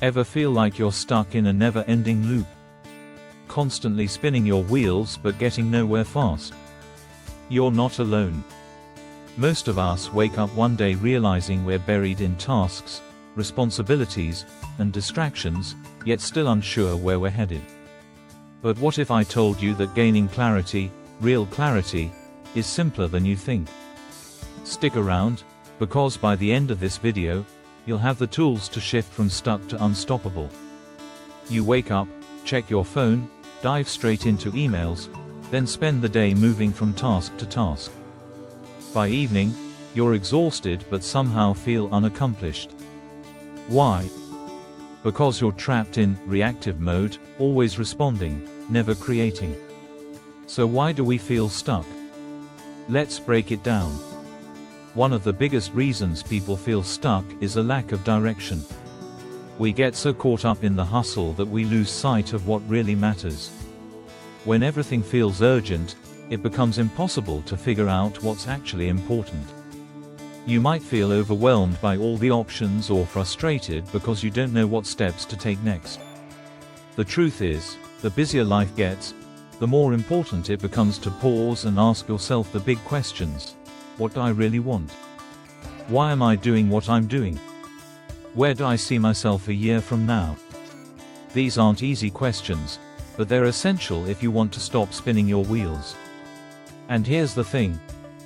Ever feel like you're stuck in a never-ending loop? Constantly spinning your wheels but getting nowhere fast? You're not alone. Most of us wake up one day realizing we're buried in tasks, responsibilities, and distractions, yet still unsure where we're headed. But what if I told you that gaining clarity, real clarity, is simpler than you think? Stick around, because by the end of this video, you'll have the tools to shift from stuck to unstoppable. You wake up, check your phone, dive straight into emails, then spend the day moving from task to task. By evening, you're exhausted but somehow feel unaccomplished. Why? Because you're trapped in reactive mode, always responding, never creating. So why do we feel stuck? Let's break it down. One of the biggest reasons people feel stuck is a lack of direction. We get so caught up in the hustle that we lose sight of what really matters. When everything feels urgent, it becomes impossible to figure out what's actually important. You might feel overwhelmed by all the options or frustrated because you don't know what steps to take next. The truth is, the busier life gets, the more important it becomes to pause and ask yourself the big questions. What do I really want? Why am I doing what I'm doing? Where do I see myself a year from now? These aren't easy questions, but they're essential if you want to stop spinning your wheels. And here's the thing.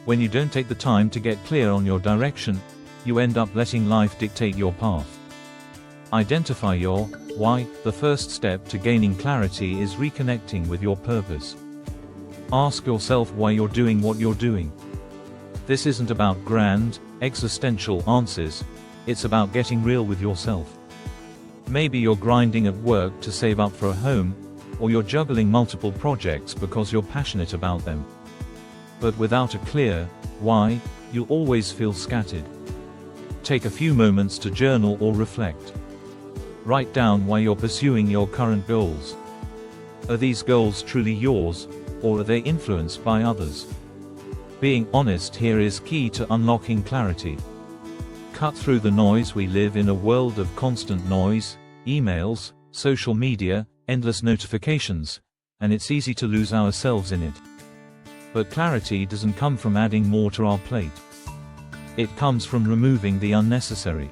When you don't take the time to get clear on your direction, you end up letting life dictate your path. Identify your why. The first step to gaining clarity is reconnecting with your purpose. Ask yourself why you're doing what you're doing. This isn't about grand, existential answers, it's about getting real with yourself. Maybe you're grinding at work to save up for a home, or you're juggling multiple projects because you're passionate about them. But without a clear why, you'll always feel scattered. Take a few moments to journal or reflect. Write down why you're pursuing your current goals. Are these goals truly yours, or are they influenced by others? Being honest here is key to unlocking clarity. Cut through the noise. We live in a world of constant noise, emails, social media, endless notifications, and it's easy to lose ourselves in it. But clarity doesn't come from adding more to our plate. It comes from removing the unnecessary.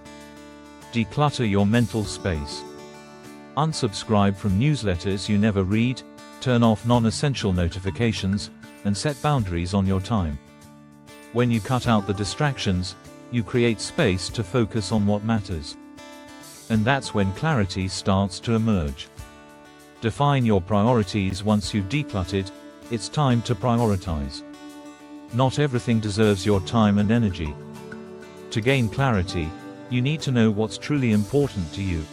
Declutter your mental space. Unsubscribe from newsletters you never read, turn off non-essential notifications, and set boundaries on your time. When you cut out the distractions, you create space to focus on what matters. And that's when clarity starts to emerge. Define your priorities. Once you've decluttered, it's time to prioritize. Not everything deserves your time and energy. To gain clarity, you need to know what's truly important to you.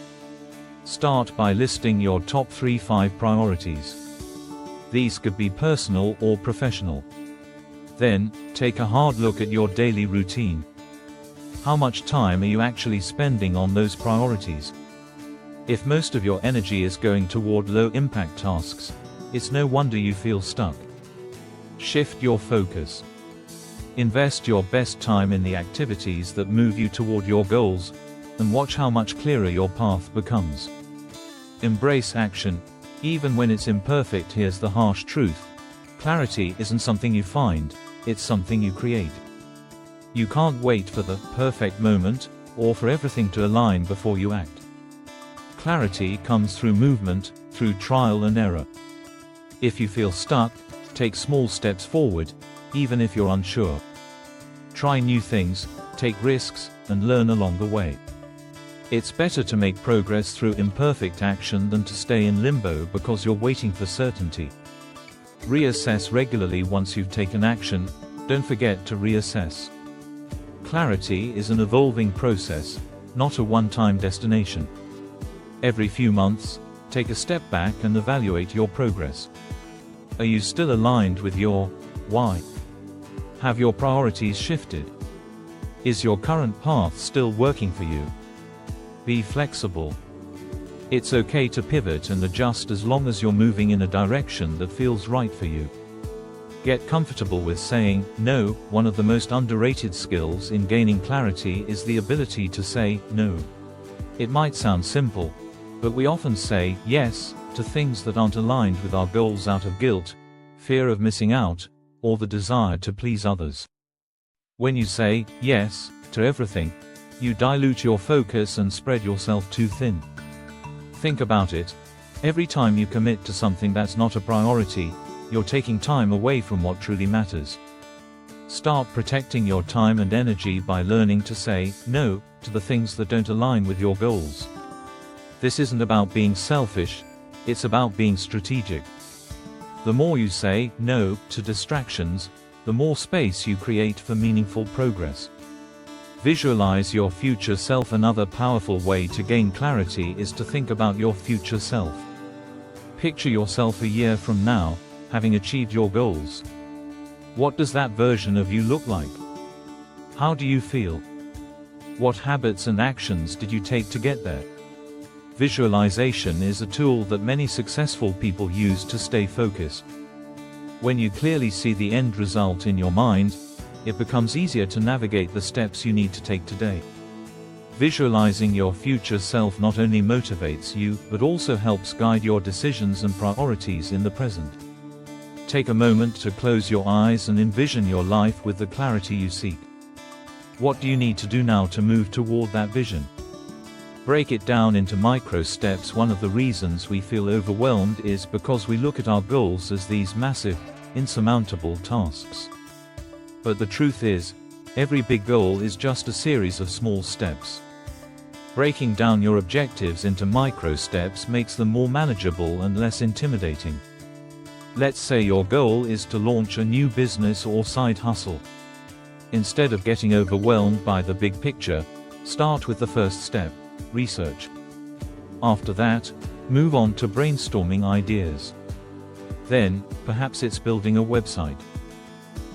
Start by listing your top 3-5 priorities. These could be personal or professional. Then, take a hard look at your daily routine. How much time are you actually spending on those priorities? If most of your energy is going toward low-impact tasks, it's no wonder you feel stuck. Shift your focus. Invest your best time in the activities that move you toward your goals, and watch how much clearer your path becomes. Embrace action. Even when it's imperfect. Here's the harsh truth. Clarity isn't something you find, it's something you create. You can't wait for the perfect moment, or for everything to align before you act. Clarity comes through movement, through trial and error. If you feel stuck, take small steps forward, even if you're unsure. Try new things, take risks, and learn along the way. It's better to make progress through imperfect action than to stay in limbo because you're waiting for certainty. Reassess regularly. Once you've taken action, don't forget to reassess. Clarity is an evolving process, not a one-time destination. Every few months, take a step back and evaluate your progress. Are you still aligned with your why? Have your priorities shifted? Is your current path still working for you? Be flexible. It's okay to pivot and adjust as long as you're moving in a direction that feels right for you. Get comfortable with saying no. One of the most underrated skills in gaining clarity is the ability to say no. It might sound simple, But we often say yes to things that aren't aligned with our goals out of guilt, fear of missing out, or the desire to please others. When you say yes to everything, you dilute your focus and spread yourself too thin. Think about it. Every time you commit to something that's not a priority, you're taking time away from what truly matters. Start protecting your time and energy by learning to say no to the things that don't align with your goals. This isn't about being selfish, it's about being strategic. The more you say no to distractions, the more space you create for meaningful progress. Visualize your future self. Another powerful way to gain clarity is to think about your future self. Picture yourself a year from now, having achieved your goals. What does that version of you look like? How do you feel? What habits and actions did you take to get there? Visualization is a tool that many successful people use to stay focused. When you clearly see the end result in your mind, it becomes easier to navigate the steps you need to take today. Visualizing your future self not only motivates you, but also helps guide your decisions and priorities in the present. Take a moment to close your eyes and envision your life with the clarity you seek. What do you need to do now to move toward that vision? Break it down into micro steps. One of the reasons we feel overwhelmed is because we look at our goals as these massive, insurmountable tasks. But the truth is, every big goal is just a series of small steps. Breaking down your objectives into micro steps makes them more manageable and less intimidating. Let's say your goal is to launch a new business or side hustle. Instead of getting overwhelmed by the big picture, start with the first step: research. After that, move on to brainstorming ideas. Then, perhaps it's building a website.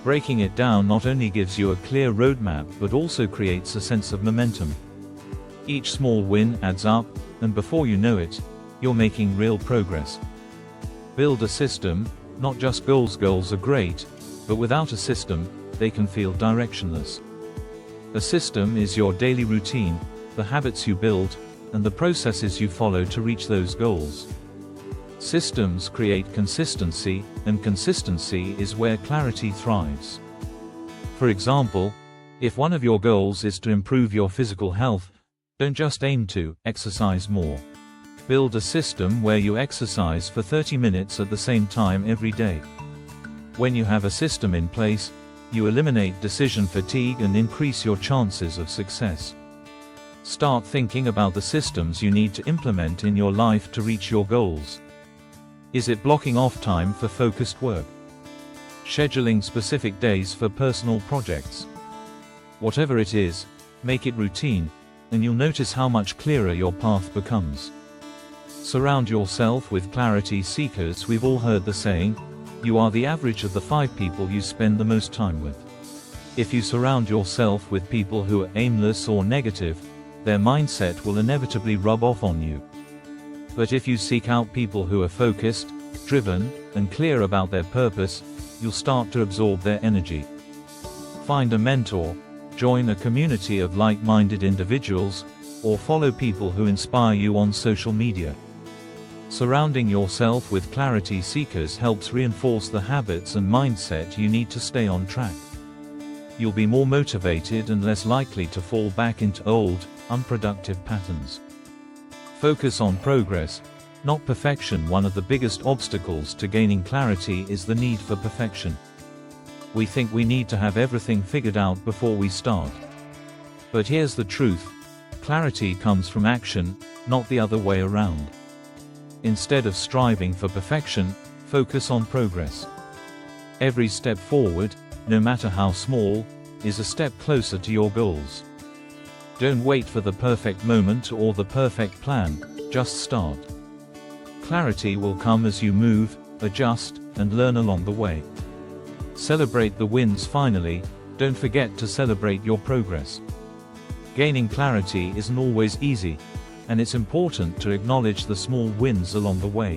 Breaking it down not only gives you a clear roadmap but also creates a sense of momentum. Each small win adds up, and before you know it, you're making real progress. Build a system, not just goals. Goals are great, but without a system, they can feel directionless. A system is your daily routine, the habits you build, and the processes you follow to reach those goals. Systems create consistency, and consistency is where clarity thrives. For example, if one of your goals is to improve your physical health, don't just aim to exercise more. Build a system where you exercise for 30 minutes at the same time every day. When you have a system in place, you eliminate decision fatigue and increase your chances of success. Start thinking about the systems you need to implement in your life to reach your goals. Is it blocking off time for focused work? Scheduling specific days for personal projects? Whatever it is, make it routine, and you'll notice how much clearer your path becomes. Surround yourself with clarity seekers. We've all heard the saying, you are the average of the 5 people you spend the most time with. If you surround yourself with people who are aimless or negative, their mindset will inevitably rub off on you. But if you seek out people who are focused, driven, and clear about their purpose, you'll start to absorb their energy. Find a mentor, join a community of like-minded individuals, or follow people who inspire you on social media. Surrounding yourself with clarity seekers helps reinforce the habits and mindset you need to stay on track. You'll be more motivated and less likely to fall back into old, unproductive patterns. Focus on progress, not perfection. One of the biggest obstacles to gaining clarity is the need for perfection. We think we need to have everything figured out before we start. But here's the truth: clarity comes from action, not the other way around. Instead of striving for perfection, focus on progress. Every step forward, no matter how small, is a step closer to your goals. Don't wait for the perfect moment or the perfect plan, just start. Clarity will come as you move, adjust, and learn along the way. Celebrate the wins. Finally, don't forget to celebrate your progress. Gaining clarity isn't always easy, and it's important to acknowledge the small wins along the way.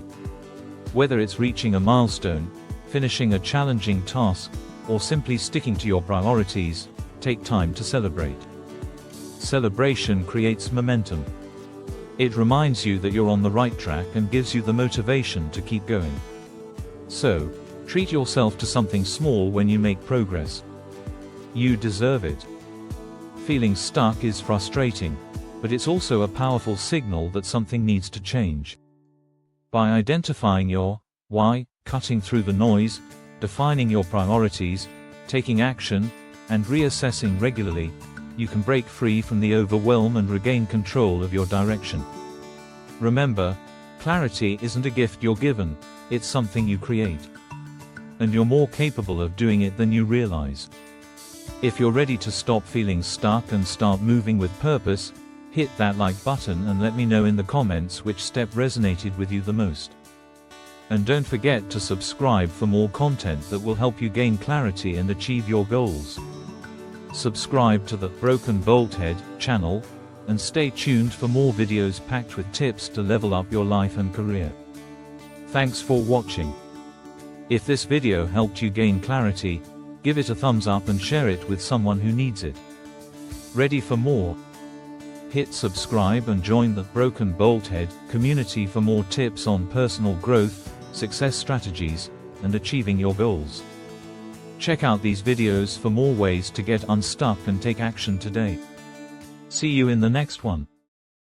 Whether it's reaching a milestone, finishing a challenging task, or simply sticking to your priorities, take time to celebrate. Celebration creates momentum. It reminds you that you're on the right track and gives you the motivation to keep going. So, treat yourself to something small when you make progress. You deserve it. Feeling stuck is frustrating, but it's also a powerful signal that something needs to change. By identifying your why, cutting through the noise, defining your priorities, taking action, and reassessing regularly, you can break free from the overwhelm and regain control of your direction. Remember, clarity isn't a gift you're given, it's something you create. And you're more capable of doing it than you realize. If you're ready to stop feeling stuck and start moving with purpose, hit that like button and let me know in the comments which step resonated with you the most. And don't forget to subscribe for more content that will help you gain clarity and achieve your goals. Subscribe to the Broken Bolthead channel, and stay tuned for more videos packed with tips to level up your life and career. Thanks for watching. If this video helped you gain clarity, give it a thumbs up and share it with someone who needs it. Ready for more? Hit subscribe and join the Broken Bolthead community for more tips on personal growth, success strategies, and achieving your goals. Check out these videos for more ways to get unstuck and take action today. See you in the next one.